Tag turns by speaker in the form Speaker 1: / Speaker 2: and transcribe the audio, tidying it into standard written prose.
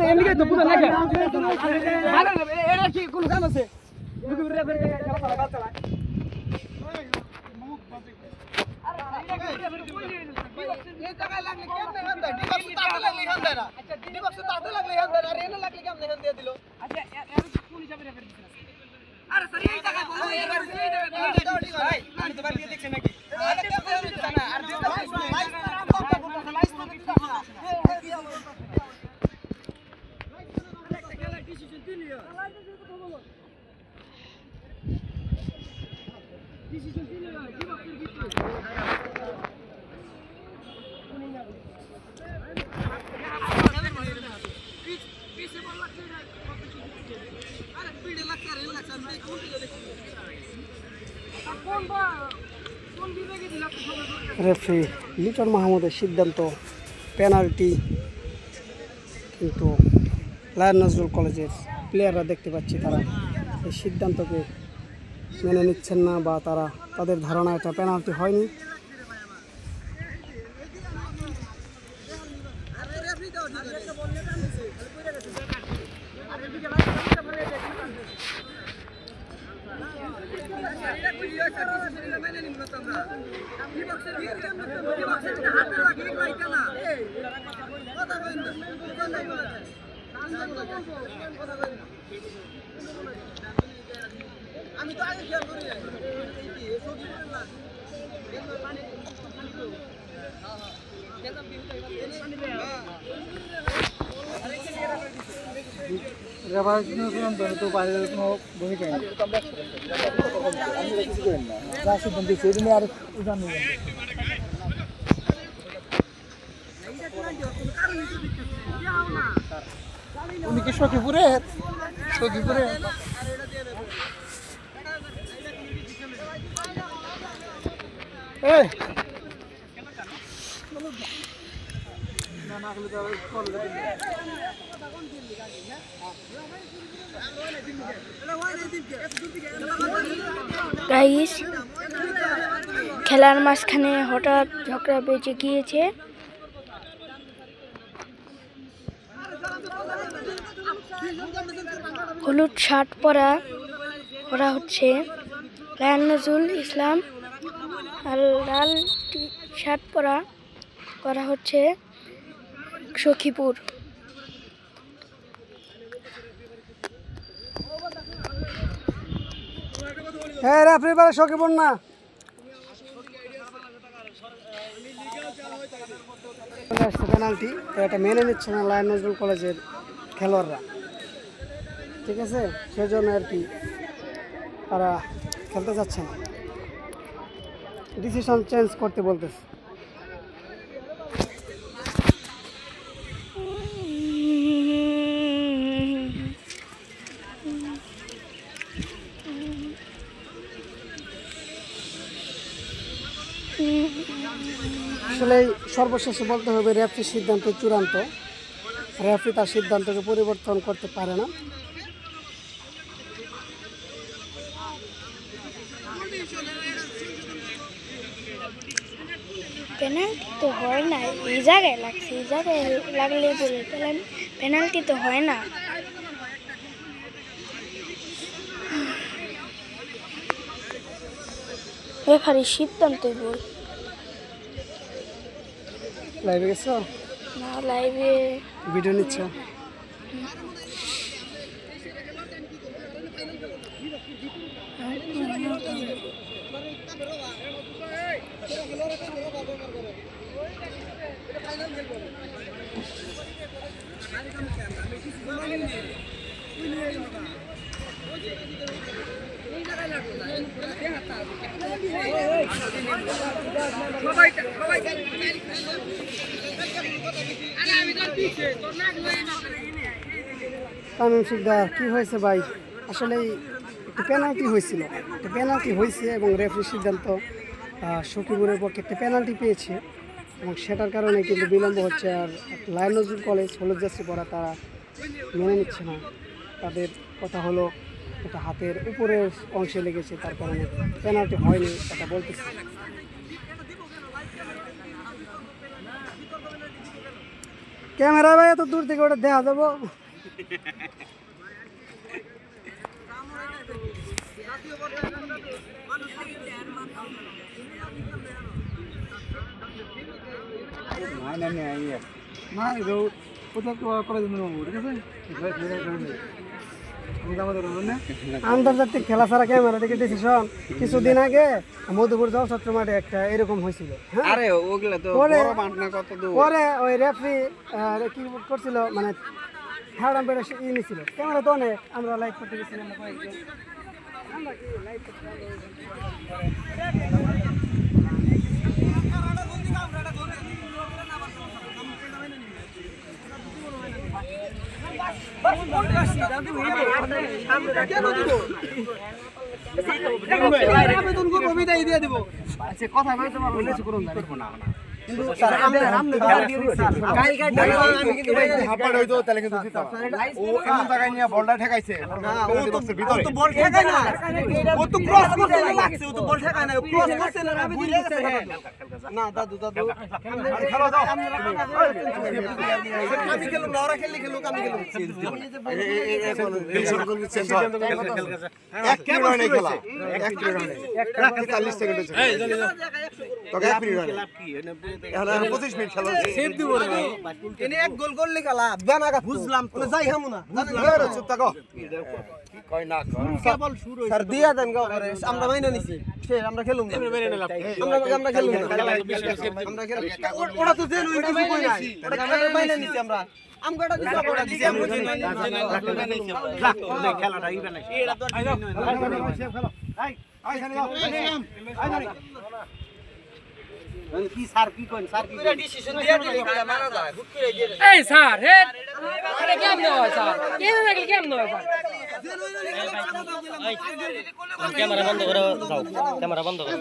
Speaker 1: এমনি তো বুঝা লাগে এটা কি কোন কাম আছে রেফারি লিটন মাহমুদের সিদ্ধান্ত পেনাল্টি, কিন্তু লায়ন নজরুল কলেজের প্লেয়াররা দেখতে পাচ্ছি তারা এই সিদ্ধান্তকে মেনে নিচ্ছেন না, বা তাদের ধারণা এটা পেনাল্টি হয়নি। আমি তো আগে খেয়াল করি তো বাইরের কোনো ভূমিকা নেই, যা সিদ্ধান্ত দিচ্ছে এই জন্য আর জানি উনি কি সখীপুরে
Speaker 2: গাইস, খেলার মাঝখানে হঠাৎ ঝগড়া বেজে গিয়েছে। হলুদ শার্ট পরা হচ্ছে লায়ন নজরুল ইসলাম, আর লাল শার্ট করা হচ্ছে সখীপুর।
Speaker 1: হ্যাঁ রেফারি বলে সখীপুর না, পেনাল্টি। তো এটা মেনে নিচ্ছে না লায়ন নজরুল কলেজের খেলোয়াড়রা, ঠিক আছে, সেজন্য আর কি তারা খেলতে যাচ্ছে না, ডিসিশন চেঞ্জ করতে বলতেছে। আসলে সর্বশেষে বলতে হবে রেফারির সিদ্ধান্ত চূড়ান্ত, রেফারি তার সিদ্ধান্তকে পরিবর্তন করতে পারে না।
Speaker 2: পেনাল্টি তো হয় না, এই জায়গায় লাগছে, এই জায়গায় লাগলে বলে পেনাল্টি তো হয় না। রেফারির সিদ্ধান্তই বল।
Speaker 1: লাইভে গেছো
Speaker 2: না, লাইভে
Speaker 1: ভিডিও নিচ্ছ? তামিম শিকদার, কি হয়েছে ভাই? আসলে একটি পেনাল্টি হয়েছিল, একটা পেনাল্টি হয়েছে এবং রেফারির সিদ্ধান্ত সখীপুরের পক্ষে একটা পেনাল্টি পেয়েছে, এবং সেটার কারণে কিন্তু বিলম্ব হচ্ছে। আর লায়ন নজরুল কলেজ হলুদ জার্সি পরা তারা মেনে নিচ্ছে না। তাদের কথা হলো এটা হাতের উপরের অংশে লেগেছে, তার কারণে পেনাল্টি হয়নি এটা বলতেছে। ক্যামেরা ভাই এত দূর থেকে ওটা দেখা যাবো। আন্তর্জাতিক খেলা ছাড়া ক্যামেরা দেখে ডিসিশন কিছুদিন আগে মধুপুর জলছত্র মাঠে একটা এরকম হয়েছিল। হ্যাঁ, পরে ওই রেফারি কি করছিল মানে থার্ড আম্পায়ার নিছিল ক্যামেরা তো অনেক, আমরা লাইভ করতে গেছিলাম কয়েকজন। আমরা কি লাইভ আমরা মাইনে নিছি আমরা খেলুম আমরা খেলুম ওরা তো জেল হইছে কই নাই ওটা মাইনে নিছি আমরা আমগোটা দিছি ওটা দিছি আমরা খেলাটা ইভেন আছে এটা তো কি স্যার কি কোন স্যার কি ডিসিশন দিয়া দিলে এটা মানা যায় হুট করে দিয়ে এই স্যার হে এটা কেমনে হয় স্যার কেন নাকি কেমনে হয়
Speaker 3: ক্যামেরা বন্ধ করো যাও ক্যামেরা বন্ধ করো